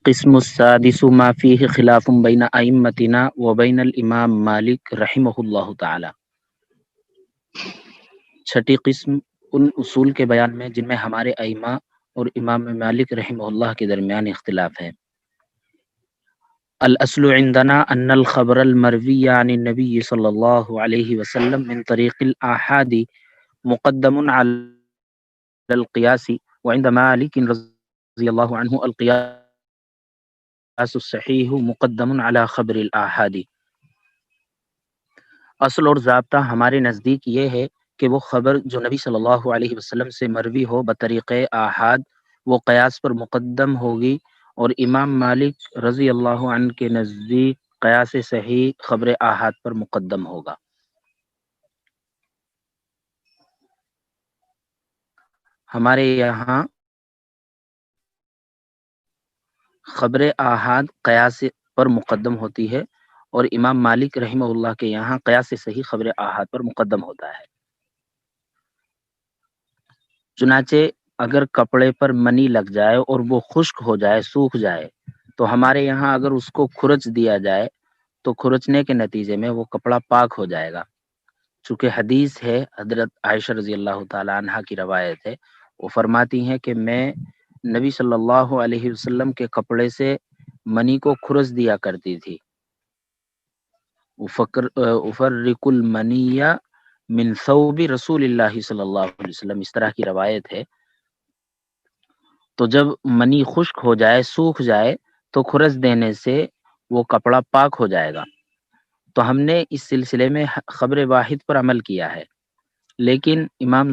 القسم السادس ما فيه خلاف بین ائمتنا و بین الامام مالک رحمہ اللہ تعالی۔ چھٹی قسم ان اصول کے بیان میں جن میں ہمارے ائمہ اور امام مالک رحمہ اللہ کے درمیان اختلاف ہے۔ الاصل عندنا ان الخبر المروی عن النبی صلی اللہ علیہ وسلم من طریق الاحاد مقدم علی القیاس وعند مالک رضی اللہ عنہ القیاس الصحیح مقدم علی خبر الاحاد۔ اصل اور ضابطہ ہمارے نزدیک یہ ہے کہ وہ خبر جو نبی صلی اللہ علیہ وسلم سے مروی ہو بطریق آحاد وہ قیاس پر مقدم ہوگی، اور امام مالک رضی اللہ عنہ کے نزدیک قیاس صحیح خبر آحاد پر مقدم ہوگا۔ ہمارے یہاں خبر آحاد قیاس پر مقدم ہوتی ہے، اور امام مالک رحمہ اللہ کے یہاں قیاس صحیح خبر آحاد پر مقدم ہوتا ہے۔ چنانچہ اگر کپڑے پر منی لگ جائے اور وہ خشک ہو جائے، سوکھ جائے، تو ہمارے یہاں اگر اس کو کھرچ دیا جائے تو کھرچنے کے نتیجے میں وہ کپڑا پاک ہو جائے گا۔ چونکہ حدیث ہے، حضرت عائشہ رضی اللہ تعالی عنہا کی روایت ہے، وہ فرماتی ہیں کہ میں نبی صلی اللہ علیہ وسلم کے کپڑے سے منی کو کھرچ دیا کرتی تھی۔ افرق المنی من ثوب رسول اللہ صلی اللہ علیہ وسلم، اس طرح کی روایت ہے۔ تو جب منی خشک ہو جائے، سوکھ جائے، تو کھرچ دینے سے وہ کپڑا پاک ہو جائے گا۔ تو ہم نے اس سلسلے میں خبر واحد پر عمل کیا ہے، لیکن امام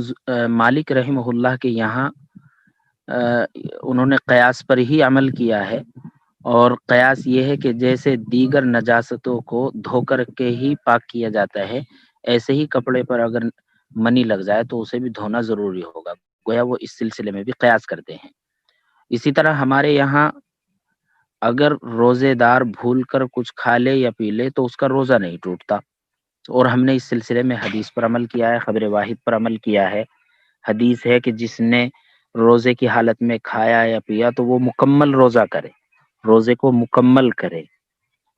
مالک رحمہ اللہ کے یہاں انہوں نے قیاس پر ہی عمل کیا ہے، اور قیاس یہ ہے کہ جیسے دیگر نجاستوں کو دھو کر کے ہی پاک کیا جاتا ہے، ایسے ہی کپڑے پر اگر منی لگ جائے تو اسے بھی دھونا ضروری ہوگا، گویا وہ اس سلسلے میں بھی قیاس کرتے ہیں۔ اسی طرح ہمارے یہاں اگر روزے دار بھول کر کچھ کھا لے یا پی لے تو اس کا روزہ نہیں ٹوٹتا، اور ہم نے اس سلسلے میں حدیث پر عمل کیا ہے، خبر واحد پر عمل کیا ہے۔ حدیث ہے کہ جس نے روزے کی حالت میں کھایا یا پیا تو وہ مکمل روزہ کرے، روزے کو مکمل کرے،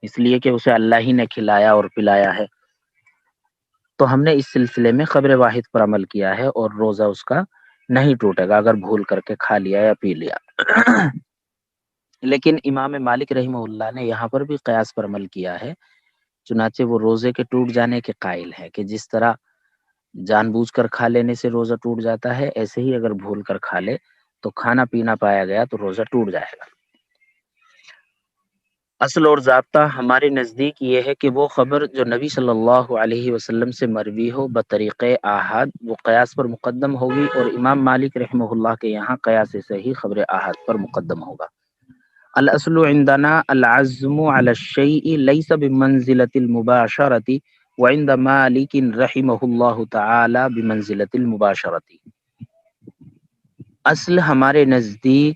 اس لیے کہ اسے اللہ ہی نے کھلایا اور پلایا ہے۔ تو ہم نے اس سلسلے میں خبر واحد پر عمل کیا ہے، اور روزہ اس کا نہیں ٹوٹے گا اگر بھول کر کے کھا لیا یا پی لیا۔ لیکن امام مالک رحمہ اللہ نے یہاں پر بھی قیاس پر عمل کیا ہے، چنانچہ وہ روزے کے ٹوٹ جانے کے قائل ہے کہ جس طرح جان بوجھ کر کھا لینے سے روزہ ٹوٹ جاتا ہے، ایسے ہی اگر بھول کر کھا لے تو کھانا پینا پایا گیا تو روزہ ٹوٹ جائے گا۔ اصل اور ضابطہ ہمارے نزدیک یہ ہے کہ وہ خبر جو نبی صلی اللہ علیہ وسلم سے مروی ہو بطریق آحاد وہ قیاس پر مقدم ہوگی، اور امام مالک رحمہ اللہ کے یہاں قیاس صحیح خبر آحاد پر مقدم ہوگا۔ الاصل عندنا العزم على الشيء ليس بمنزلة المباشرة وعند مالك رحمه الله تعالى بمنزلة المباشرة۔ اصل ہمارے نزدیک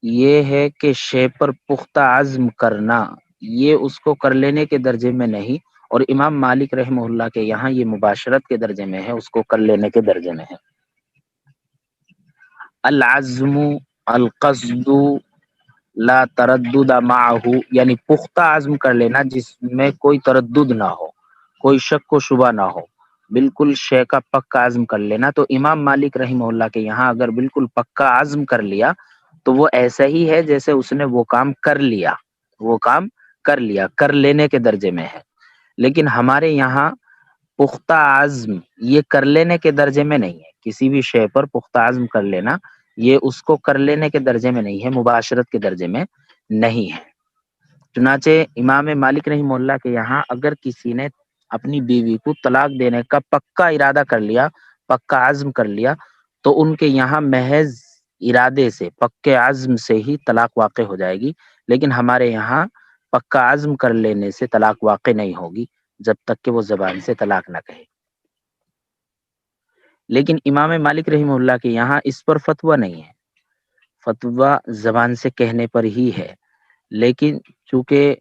یہ ہے کہ شے پر پختہ عزم کرنا یہ اس کو کر لینے کے درجے میں نہیں، اور امام مالک رحمہ اللہ کے یہاں یہ مباشرت کے درجے میں ہے، اس کو کر لینے کے درجے میں ہے۔ العزم القصد لا تردد معه، یعنی پختہ عزم کر لینا جس میں کوئی تردد نہ ہو، کوئی شک و شبہ نہ ہو، بالکل شے کا پکا عزم کر لینا۔ تو امام مالک رحمہ اللہ کے یہاں اگر بالکل پکا عزم کر لیا تو وہ ایسا ہی ہے جیسے اس نے وہ کام کر لیا، وہ کام کر لیا، کر لینے کے درجے میں ہے۔ لیکن ہمارے یہاں پختہ عزم یہ کر لینے کے درجے میں نہیں ہے، کسی بھی شے پر پختہ عزم کر لینا یہ اس کو کر لینے کے درجے میں نہیں ہے، مباشرت کے درجے میں نہیں ہے۔ چنانچہ امام مالک رحمہ اللہ کے یہاں اگر کسی نے اپنی بیوی کو طلاق دینے کا پکا ارادہ کر لیا، پکا عزم کر لیا، تو ان کے یہاں محض ارادے سے، پکے عزم سے ہی طلاق واقع ہو جائے گی، لیکن ہمارے یہاں پکا عزم کر لینے سے طلاق واقع نہیں ہوگی جب تک کہ وہ زبان سے طلاق نہ کہے۔ لیکن امام مالک رحمہ اللہ کے یہاں اس پر فتویٰ نہیں ہے، فتویٰ زبان سے کہنے پر ہی ہے، لیکن چونکہ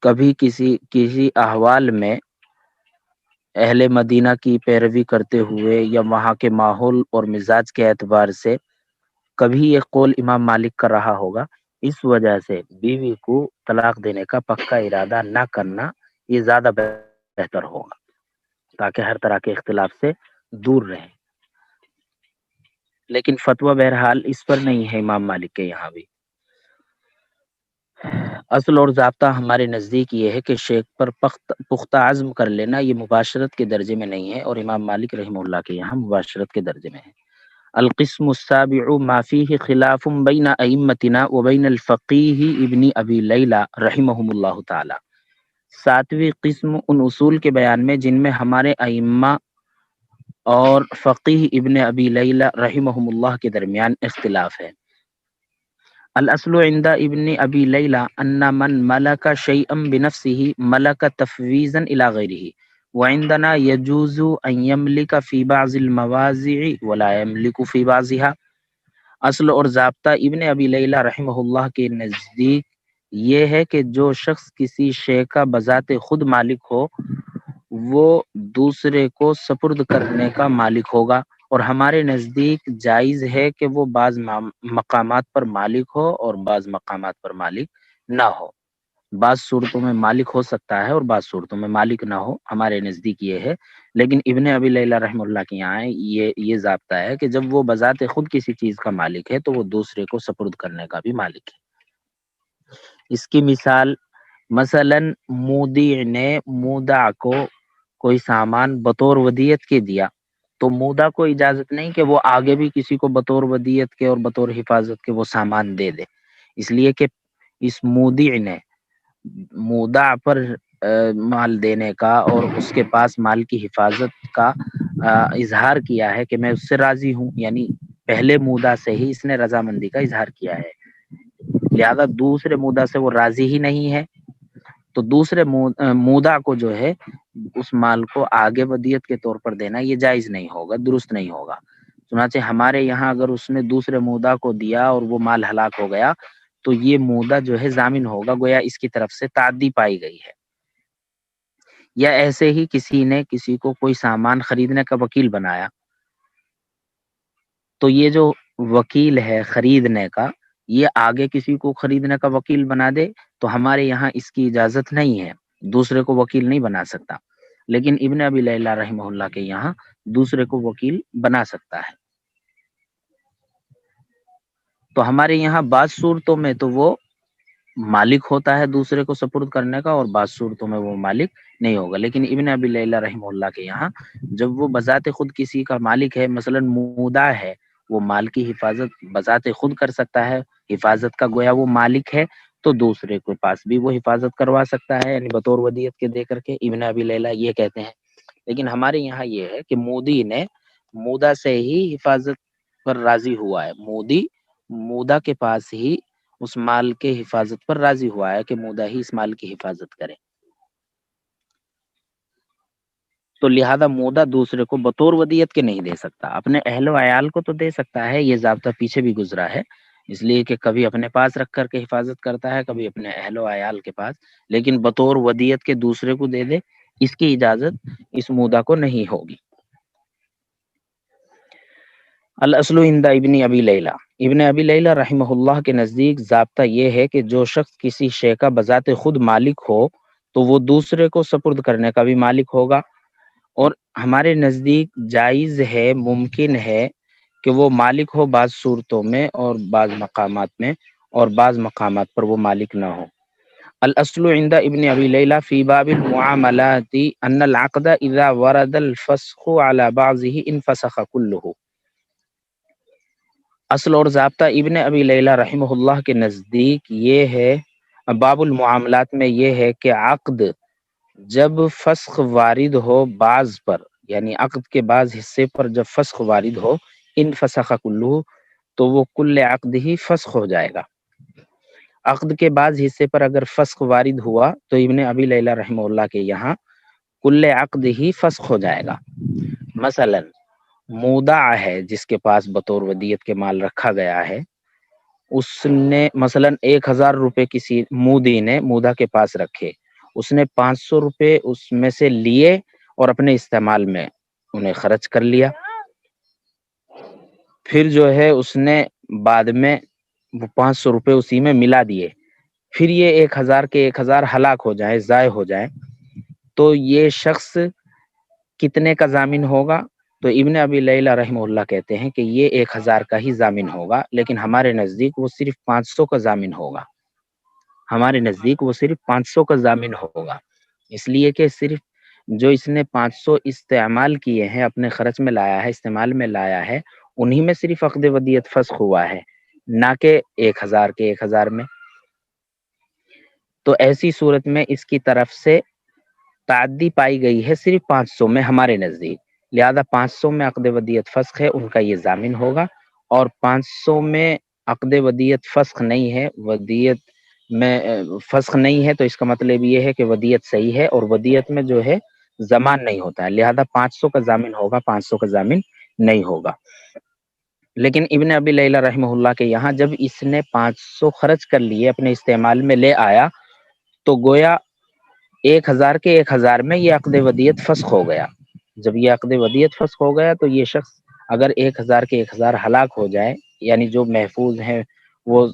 کبھی کسی احوال میں اہل مدینہ کی پیروی کرتے ہوئے یا وہاں کے ماحول اور مزاج کے اعتبار سے کبھی یہ قول امام مالک کا رہا ہوگا، اس وجہ سے بیوی کو طلاق دینے کا پکا ارادہ نہ کرنا یہ زیادہ بہتر ہوگا، تاکہ ہر طرح کے اختلاف سے دور رہیں۔ لیکن فتویٰ بہرحال اس پر نہیں ہے امام مالک کے یہاں بھی۔ اصل اور ضابطہ ہمارے نزدیک یہ ہے کہ شیخ پر پختہ عزم کر لینا یہ مباشرت کے درجے میں نہیں ہے، اور امام مالک رحمہ اللہ کے یہاں مباشرت کے درجے میں ہے۔ القسم السابع ما فيه خلاف بین ائمتنا وبین الفقیہ ابن ابی لیلہ رحمہم اللہ تعالی۔ ساتویں قسم ان اصول کے بیان میں جن میں ہمارے ائمہ اور فقیہ ابن ابی لیلہ رحمہم اللہ کے درمیان اختلاف ہے۔ الاصل عند ابن ابی لیلہ ان من ملک شیئا بنفسه ملک تفویضا الى غیرہ، وعندنا يجوز ان يملك في بعض المواضع ولا يملك في بعضها۔ اصل اور ضابطہ ابن ابی لیلہ رحمہ اللہ کے نزدیک یہ ہے کہ جو شخص کسی شے کا بذات خود مالک ہو وہ دوسرے کو سپرد کرنے کا مالک ہوگا، اور ہمارے نزدیک جائز ہے کہ وہ بعض مقامات پر مالک ہو اور بعض مقامات پر مالک نہ ہو۔ بعض صورتوں میں مالک ہو سکتا ہے اور بعض صورتوں میں مالک نہ ہو، ہمارے نزدیک یہ ہے۔ لیکن ابن ابی لیلہ رحمہ اللہ کے یہاں یہ ضابطہ ہے کہ جب وہ بذات خود کسی چیز کا مالک ہے تو وہ دوسرے کو سپرد کرنے کا بھی مالک ہے۔ اس کی مثلا مودع نے مودع کو کوئی سامان بطور ودیعت کے دیا تو مودع کو اجازت نہیں کہ وہ آگے بھی کسی کو بطور ودیعت کے اور بطور حفاظت کے وہ سامان دے دے، اس لیے کہ اس مودع نے مودع پر مال دینے کا اور اس کے پاس مال کی حفاظت کا اظہار کیا ہے کہ میں اس سے راضی ہوں، یعنی پہلے مودع سے ہی اس نے رضامندی کا اظہار کیا ہے، لہذا دوسرے مودع سے وہ راضی ہی نہیں ہے تو دوسرے مودع کو جو ہے اس مال کو آگے ودیعت کے طور پر دینا یہ جائز نہیں ہوگا، درست نہیں ہوگا۔ چنانچہ ہمارے یہاں اگر اس نے دوسرے مودع کو دیا اور وہ مال ہلاک ہو گیا تو یہ مودع جو ہے ضامن ہوگا، گویا اس کی طرف سے تعدی پائی گئی ہے۔ یا ایسے ہی کسی نے کسی کو کوئی سامان خریدنے کا وکیل بنایا تو یہ جو وکیل ہے خریدنے کا یہ آگے کسی کو خریدنے کا وکیل بنا دے تو ہمارے یہاں اس کی اجازت نہیں ہے، دوسرے کو وکیل نہیں بنا سکتا، لیکن ابن ابی لیلہ رحمہ اللہ کے یہاں دوسرے کو وکیل بنا سکتا ہے۔ تو ہمارے یہاں بعض صورتوں میں تو وہ مالک ہوتا ہے دوسرے کو سپرد کرنے کا اور بعض صورتوں میں وہ مالک نہیں ہوگا، لیکن ابن ابی لیلہ رحمہ اللہ کے یہاں جب وہ بذات خود کسی کا مالک ہے، مثلا مودع ہے، وہ مال کی حفاظت بذات خود کر سکتا ہے، حفاظت کا گویا وہ مالک ہے تو دوسرے کے پاس بھی وہ حفاظت کروا سکتا ہے، یعنی بطور ودیعت کے دے کر کے۔ ابن ابی لیلہ یہ کہتے ہیں، لیکن ہمارے یہاں یہ ہے کہ مودی نے مودع سے ہی حفاظت پر راضی ہوا ہے، مودع کے پاس ہی اس مال کے حفاظت پر راضی ہوا ہے کہ مودع ہی اس مال کی حفاظت کرے، تو لہذا مودع دوسرے کو بطور ودیعت کے نہیں دے سکتا، اپنے اہل و عیال کو تو دے سکتا ہے، یہ ضابطہ پیچھے بھی گزرا ہے، اس لیے کہ کبھی اپنے پاس رکھ کر کے حفاظت کرتا ہے، کبھی اپنے اہل و عیال کے پاس، لیکن بطور ودیعت کے دوسرے کو دے دے اس کی اجازت اس مودع کو نہیں ہوگی۔ الاصل عند ابن ابی لیلہ، ابن ابی لیلہ رحمہ اللہ کے نزدیک ضابطہ یہ ہے کہ جو شخص کسی شے کا بذات خود مالک ہو تو وہ دوسرے کو سپرد کرنے کا بھی مالک ہوگا، اور ہمارے نزدیک جائز ہے، ممکن ہے کہ وہ مالک ہو بعض صورتوں میں اور بعض مقامات میں، اور بعض مقامات پر وہ مالک نہ ہو۔ الاصل عند ابن ابی لیلہ فی باب المعاملات ان العقد اذا ورد الفسخ على بعضه انفسخ كله۔ اصل اور ضابطہ ابن ابی لیلہ رحمہ اللہ کے نزدیک یہ ہے، باب المعاملات میں یہ ہے کہ عقد جب فسخ وارد ہو بعض پر، یعنی عقد کے بعض حصے پر جب فسخ وارد ہو، انفسخ کلہ، تو وہ کل عقد ہی فسخ ہو جائے گا۔ عقد کے بعض حصے پر اگر فسخ وارد ہوا تو ابن ابی لیلہ رحمہ اللہ کے یہاں کل عقد ہی فسخ ہو جائے گا۔ مثلا مودع ہے جس کے پاس بطور ودیعت کے مال رکھا گیا ہے، اس نے مثلا 1000 روپے کسی مودی نے مودع کے پاس رکھے، اس نے 500 روپے اس میں سے لیے اور اپنے استعمال میں انہیں خرچ کر لیا، پھر جو ہے اس نے بعد میں وہ 500 روپے اسی میں ملا دیے، پھر یہ 1000 کے 1000 ہلاک ہو جائے، ضائع ہو جائے، تو یہ شخص کتنے کا ضامن ہوگا؟ تو ابن ابی لیلہ رحمہ اللہ کہتے ہیں کہ یہ 1000 کا ہی ضامن ہوگا، لیکن ہمارے نزدیک وہ صرف 500 کا ضامن ہوگا، ہمارے نزدیک وہ صرف 500 کا ضامن ہوگا، اس لیے کہ صرف جو اس نے 500 استعمال کیے ہیں، اپنے خرچ میں لایا ہے، استعمال میں لایا ہے، انہی میں صرف عقد ودیت فسخ ہوا ہے، نہ کہ 1000 کے 1000 میں۔ تو ایسی صورت میں اس کی طرف سے تعدی پائی گئی ہے صرف 500 میں ہمارے نزدیک، لہذا 500 میں عقد ودیت فسخ ہے، ان کا یہ ضامن ہوگا، اور 500 میں عقد ودیت فسخ نہیں ہے، ودیت میں فسخ نہیں ہے، تو اس کا مطلب یہ ہے کہ ودیت صحیح ہے، اور ودیت میں جو ہے ضمان نہیں ہوتا ہے، لہذا 500 کا ضامن ہوگا، 500 کا ضامن نہیں ہوگا۔ لیکن ابن ابی لیلہ رحمہ اللہ کے یہاں جب اس نے 500 خرچ کر لیے، اپنے استعمال میں لے آیا، تو گویا 1000 کے 1000 میں یہ عقد ودیت فسخ ہو گیا۔ جب یہ عقد ودیت فسخ ہو گیا تو یہ شخص اگر 1000 کے 1000 ہلاک ہو جائے، یعنی جو محفوظ ہیں وہ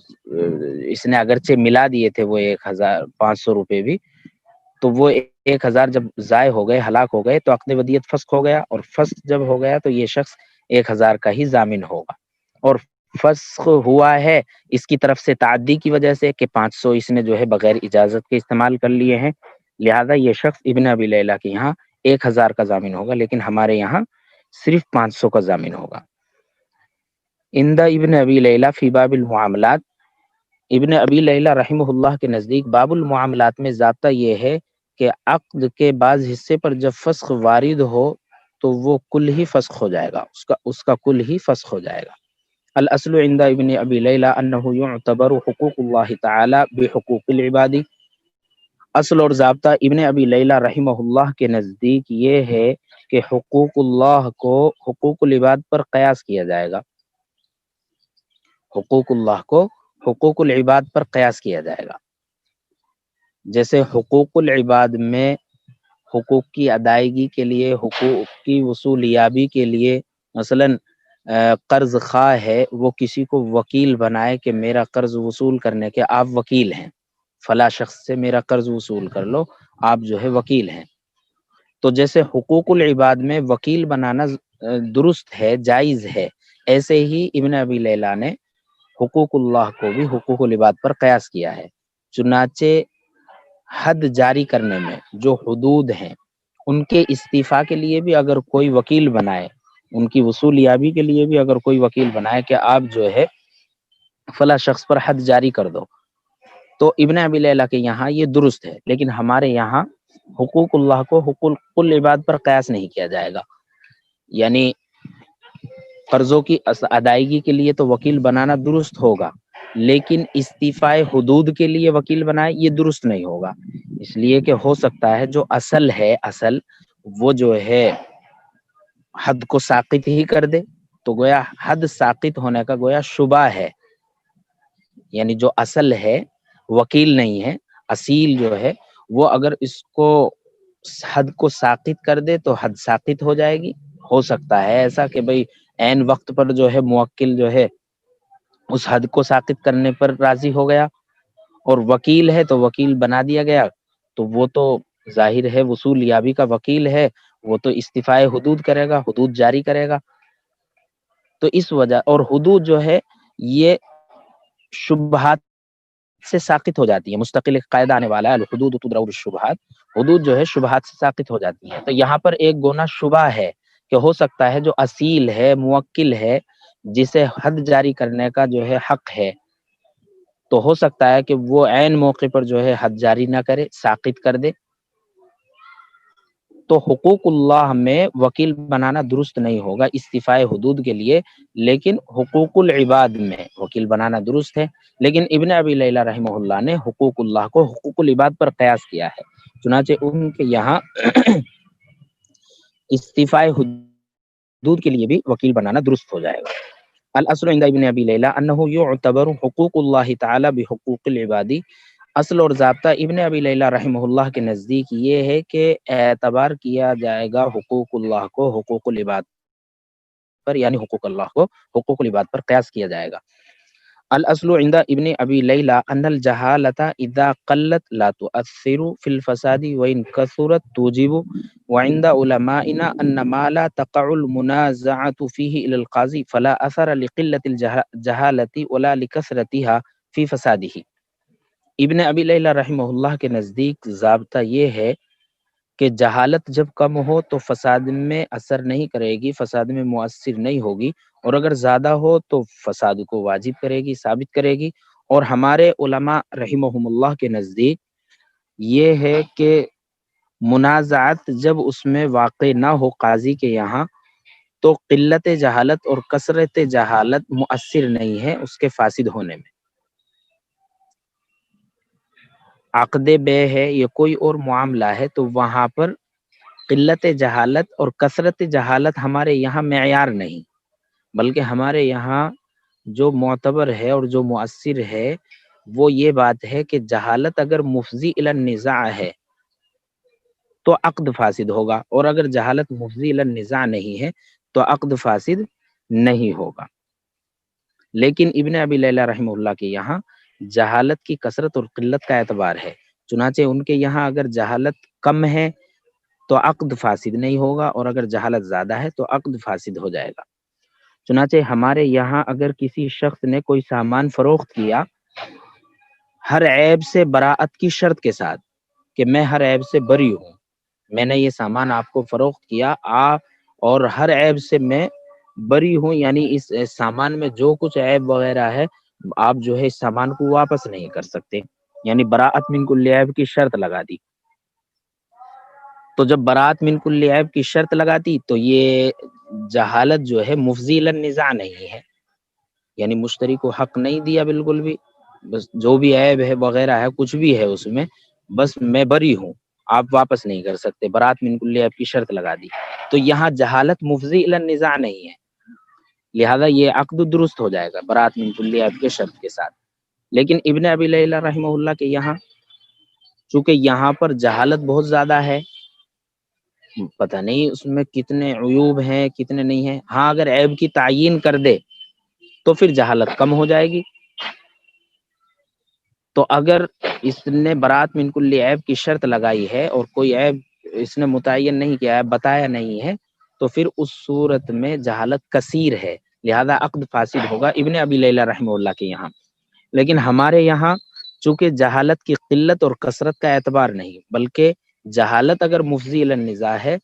اس نے اگرچہ ملا دیے تھے وہ 1500 روپے بھی، تو وہ 1000 جب ضائع ہو گئے، ہلاک ہو گئے، تو عقد ودیت فسخ ہو گیا، اور فسخ جب ہو گیا تو یہ شخص 1000 کا ہی ضامن ہوگا، اور فسخ ہوا ہے اس کی طرف سے تعدی کی وجہ سے کہ 500 اس نے جو ہے بغیر اجازت کے استعمال کر لیے ہیں، لہذا یہ شخص ابن ابی لیلہ کے یہاں 1000 کا ضامن ہوگا، لیکن ہمارے یہاں صرف 500 کا ضامن ہوگا۔ عند ابن ابی لیلہ فی باب المعاملات، ابن ابی لیلہ رحمہ اللہ کے نزدیک باب المعاملات میں ضابطہ یہ ہے کہ عقد کے بعض حصے پر جب فسخ وارد ہو تو وہ کل ہی فسخ ہو جائے گا، اس کا کل ہی فسخ ہو جائے گا۔ الاصل عند ابن ابی لیلہ انه يعتبر حقوق اللہ تعالی بحقوق العباد، اصل اور ضابطہ ابن ابی لیلہ رحمہ اللہ کے نزدیک یہ ہے کہ حقوق اللہ کو حقوق العباد پر قیاس کیا جائے گا، حقوق اللہ کو حقوق العباد پر قیاس کیا جائے گا۔ جیسے حقوق العباد میں حقوق کی ادائیگی کے لیے، حقوق کی وصولیابی کے لیے، مثلاً قرض خواہ ہے، وہ کسی کو وکیل بنائے کہ میرا قرض وصول کرنے کے آپ وکیل ہیں، فلاں شخص سے میرا قرض وصول کر لو، آپ جو ہے وکیل ہیں۔ تو جیسے حقوق العباد میں وکیل بنانا درست ہے، جائز ہے، ایسے ہی ابن ابی لیلہ نے حقوق اللہ کو بھی حقوق العباد پر قیاس کیا ہے۔ چنانچہ حد جاری کرنے میں جو حدود ہیں ان کے استیفاء کے لیے بھی اگر کوئی وکیل بنائے، ان کی وصولیابی کے لیے بھی اگر کوئی وکیل بنائے کہ آپ جو ہے فلاں شخص پر حد جاری کر دو، تو ابن ابی لیلہ کے یہاں یہ درست ہے، لیکن ہمارے یہاں حقوق اللہ کو حقوق العباد پر قیاس نہیں کیا جائے گا، یعنی قرضوں کی ادائیگی کے لیے تو وکیل بنانا درست ہوگا، لیکن استیفاء حدود کے لیے وکیل بنائے یہ درست نہیں ہوگا، اس لیے کہ ہو سکتا ہے جو اصل ہے، اصل وہ جو ہے حد کو ساقط ہی کر دے، تو گویا حد ساقط ہونے کا گویا شبہ ہے، یعنی جو اصل ہے وکیل نہیں ہے، اصیل جو ہے وہ اگر اس کو حد کو ساقط کر دے تو حد ساقط ہو جائے گی۔ ہو سکتا ہے ایسا کہ بھئی عین وقت پر جو ہے موکل جو ہے اس حد کو ساقط کرنے پر راضی ہو گیا، اور وکیل ہے تو وکیل بنا دیا گیا، تو وہ تو ظاہر ہے وصول یابی کا وکیل ہے، وہ تو استیفائے حدود کرے گا، حدود جاری کرے گا۔ تو اس وجہ، اور حدود جو ہے یہ شبہات سے ساقط ہو جاتی ہے، مستقل ایک قاعدہ آنے والا ہے، الحدود تدرء بالشبہات، حدود جو ہے شبہات سے ساقط ہو جاتی ہیں۔ تو یہاں پر ایک گونا شبہ ہے کہ ہو سکتا ہے جو اصیل ہے، موکل ہے، جسے حد جاری کرنے کا جو ہے حق ہے، تو ہو سکتا ہے کہ وہ عین موقع پر جو ہے حد جاری نہ کرے، ساقط کر دے۔ تو حقوق اللہ میں وکیل بنانا درست نہیں ہوگا استیفاء حدود کے لیے، لیکن حقوق العباد میں وکیل بنانا درست ہے۔ لیکن ابن ابی لیلہ رحمہ اللہ نے حقوق اللہ کو حقوق العباد پر قیاس کیا ہے، چنانچہ ان کے یہاں استیفاء حدود کے لیے بھی وکیل بنانا درست ہو جائے گا۔ الاصل عند ابن ابی لیلہ انه يعتبر حقوق اللہ تعالی بحقوق العباد، اصل اور ضابطہ ابن ابی لیلہ رحمہ اللہ کے نزدیک یہ ہے کہ اعتبار کیا جائے گا حقوق اللہ کو حقوق العباد پر، یعنی حقوق اللہ کو حقوق العباد پر قیاس کیا جائے گا۔ الاصل عند ابن ابی لیلى ان الجہالۃ اذا قلت لا تؤثر في الفساد وان كثرت توجب وعند علمائنا ان ما لا تقع المنازعة فيه الى القاضي فلا اثر لقلة الجہالة ولا لكثرتها في فساده۔ ابن ابی لیلى رحمہ اللہ کے نزدیک ضابطہ یہ ہے کہ جہالت جب کم ہو تو فساد میں اثر نہیں کرے گی، فساد میں مؤثر نہیں ہوگی، اور اگر زیادہ ہو تو فساد کو واجب کرے گی، ثابت کرے گی۔ اور ہمارے علماء رحمہم اللہ کے نزدیک یہ ہے کہ منازعت جب اس میں واقع نہ ہو قاضی کے یہاں تو قلت جہالت اور کثرت جہالت مؤثر نہیں ہے اس کے فاسد ہونے میں۔ عقد بے ہے یا کوئی اور معاملہ ہے تو وہاں پر قلت جہالت اور کثرت جہالت ہمارے یہاں معیار نہیں، بلکہ ہمارے یہاں جو معتبر ہے اور جو مؤثر ہے وہ یہ بات ہے کہ جہالت اگر مفضی الی النزاع ہے تو عقد فاسد ہوگا، اور اگر جہالت مفضی الی النزاع نہیں ہے تو عقد فاسد نہیں ہوگا۔ لیکن ابن ابی لیلہ رحمہ اللہ کے یہاں جہالت کی کثرت اور قلت کا اعتبار ہے، چنانچہ ان کے یہاں اگر جہالت کم ہے تو عقد فاسد نہیں ہوگا، اور اگر جہالت زیادہ ہے تو عقد فاسد ہو جائے گا۔ چنانچہ ہمارے یہاں اگر کسی شخص نے کوئی سامان فروخت کیا ہر عیب سے براعت کی شرط کے ساتھ کہ میں ہر عیب سے بری ہوں، میں نے یہ سامان آپ کو فروخت کیا اور ہر عیب سے میں بری ہوں، یعنی اس سامان میں جو کچھ عیب وغیرہ ہے آپ جو ہے اس سامان کو واپس نہیں کر سکتے، یعنی براعت من کل عیب کی شرط لگا دی۔ تو جب براعت من کل عیب کی شرط لگا دی تو یہ جہالت جو ہے مفضی الی النزاع نہیں ہے، یعنی مشتری کو حق نہیں دیا بالکل بھی، بس جو بھی عیب ہے وغیرہ ہے کچھ بھی ہے اس میں بس میں بری ہوں، آپ واپس نہیں کر سکتے، براعت من کل عیب کی شرط لگا دی، تو یہاں جہالت مفضی الی النزاع نہیں ہے، لہذا یہ عقد درست ہو جائے گا براعت من کل عیب کے شرط کے ساتھ۔ لیکن ابن ابی لیلہ رحمہ اللہ کے یہاں چونکہ یہاں پر جہالت بہت زیادہ ہے، پتہ نہیں اس میں کتنے عیوب ہیں کتنے نہیں ہیں، ہاں اگر عیب کی تعیین کر دے تو پھر جہالت کم ہو جائے گی۔ تو اگر اس نے براعت من کل عیب کی شرط لگائی ہے اور کوئی عیب اس نے متعین نہیں کیا ہے، بتایا نہیں ہے، تو پھر اس صورت میں جہالت کثیر ہے، لہذا عقد فاسد ہوگا ابن ابی لیلہ رحمہ اللہ کے یہاں۔ لیکن ہمارے یہاں چونکہ جہالت کی قلت اور کثرت کا اعتبار نہیں، بلکہ جہالت اگر مفضی الی النزاع ہے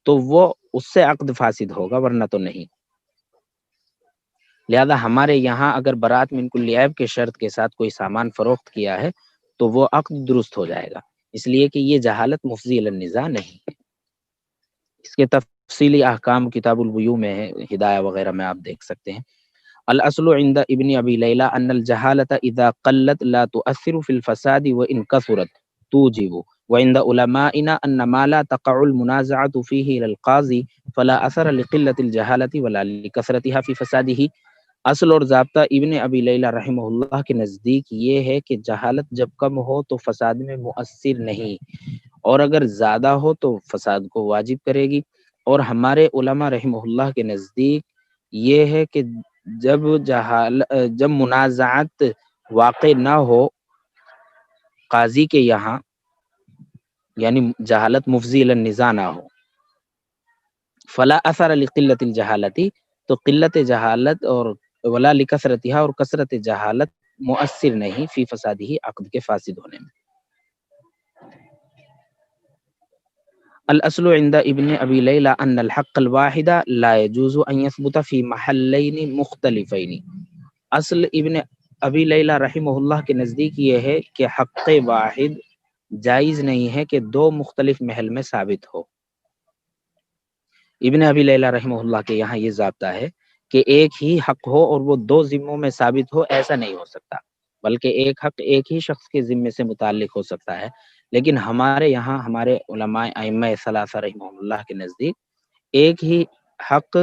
تو وہ اس سے عقد فاسد ہوگا ورنہ تو نہیں۔ لہذا ہمارے یہاں اگر براعت من کل عیب کے شرط کے ساتھ کوئی سامان فروخت کیا ہے تو وہ عقد درست ہو جائے گا، اس لیے کہ یہ جہالت مفضی الی النزاع نہیں ہے۔ اس کے تفصیلی احکام کتاب البیوع میں ہے، ہدایہ وغیرہ میں آپ دیکھ سکتے ہیں۔ الاصل عند ابن ابی لیلہ ان الجہالة اذا قلت لا تؤثر في الفساد وان كثرت توجب وعند علمائنا ان ما لا تقع المنازعة فيه الى القاضي فلا اثر لقلة الجہالة ولا لكثرتها في فساده۔ اصل اور ضابطہ ابن ابی لیلہ رحمہ اللہ کے نزدیک یہ ہے کہ جہالت جب کم ہو تو فساد میں مؤثر نہیں، اور اگر زیادہ ہو تو فساد کو واجب کرے گی۔ اور ہمارے علماء رحمہ اللہ کے نزدیک یہ ہے کہ جب منازعت واقع نہ ہو قاضی کے یہاں، یعنی جہالت مفضی الی النزاع نہ ہو، فلا اثر لقلت الجہالتی، تو قلت جہالت اور ولا لکثرتها اور کثرت جہالت مؤثر نہیں فی فسادہ عقد کے فاسد ہونے میں۔ الاصل عند ابن ابی لیلہ ان الحق الواحد لا يجوز ان يثبت في محلین مختلفین۔ اصل ابن ابی لیلہ رحمہ اللہ کے نزدیک یہ ہے کہ حق واحد جائز نہیں ہے کہ دو مختلف محل میں ثابت ہو۔ ابن ابی لیلہ رحمہ اللہ کے یہاں یہ ضابطہ ہے کہ ایک ہی حق ہو اور وہ دو ذموں میں ثابت ہو، ایسا نہیں ہو سکتا، بلکہ ایک حق ایک ہی شخص کے ذمے سے متعلق ہو سکتا ہے۔ لیکن ہمارے یہاں ہمارے علماء ائمہ ثلاثہ رحمہ اللہ کے نزدیک ایک ہی حق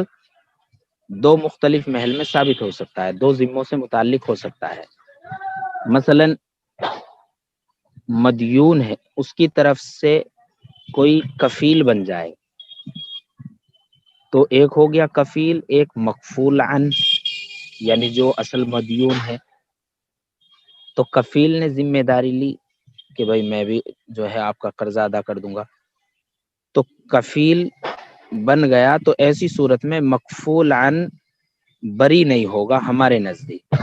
دو مختلف محل میں ثابت ہو سکتا ہے، دو ذموں سے متعلق ہو سکتا ہے۔ مثلا مدیون ہے، اس کی طرف سے کوئی کفیل بن جائے تو ایک ہو گیا کفیل، ایک مکفول عن، یعنی جو اصل مدیون ہے، تو کفیل نے ذمہ داری لی کہ بھائی میں بھی جو ہے آپ کا قرضہ ادا کر دوں گا، تو کفیل بن گیا، تو ایسی صورت میں مکفول عن بری نہیں ہوگا ہمارے نزدیک۔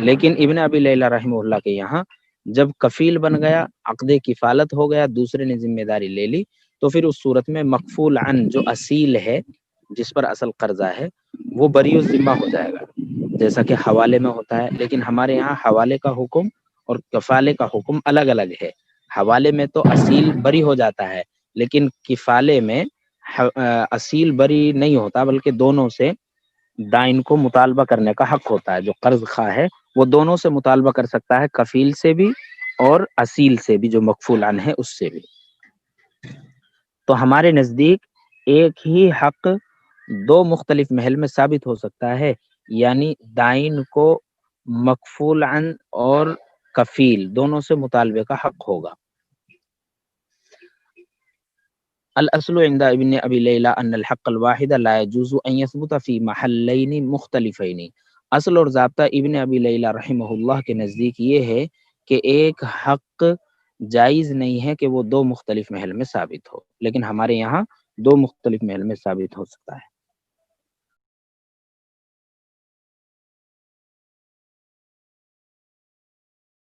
لیکن ابن ابی لیلہ رحمہ اللہ کے یہاں جب کفیل بن گیا، عقد کفالت ہو گیا، دوسرے نے ذمہ داری لے لی، تو پھر اس صورت میں مکفول عن جو اصیل ہے، جس پر اصل قرضہ ہے، وہ بری الذمہ ہو جائے گا، جیسا کہ حوالے میں ہوتا ہے۔ لیکن ہمارے یہاں حوالے کا حکم اور کفالے کا حکم الگ الگ ہے۔ حوالے میں تو اصیل بری ہو جاتا ہے، لیکن کفالے میں اصیل بری نہیں ہوتا، بلکہ دونوں سے دائن کو مطالبہ کرنے کا حق ہوتا ہے۔ جو قرض خواہ ہے وہ دونوں سے مطالبہ کر سکتا ہے، کفیل سے بھی اور اصیل سے بھی، جو مکفول عن ہے اس سے بھی۔ تو ہمارے نزدیک ایک ہی حق دو مختلف محل میں ثابت ہو سکتا ہے، یعنی دائن کو مکفول عن اور کفیل دونوں سے مطالبے کا حق ہوگا۔ الاصل عند ابن ابی لیلہ ان الحق الواحد لا يجوز ان يثبت في محلین مختلفین۔ اصل اور ضابطہ ابن ابی لیلہ رحمہ اللہ کے نزدیک یہ ہے کہ ایک حق جائز نہیں ہے کہ وہ دو مختلف محل میں ثابت ہو، لیکن ہمارے یہاں دو مختلف محل میں ثابت ہو سکتا ہے۔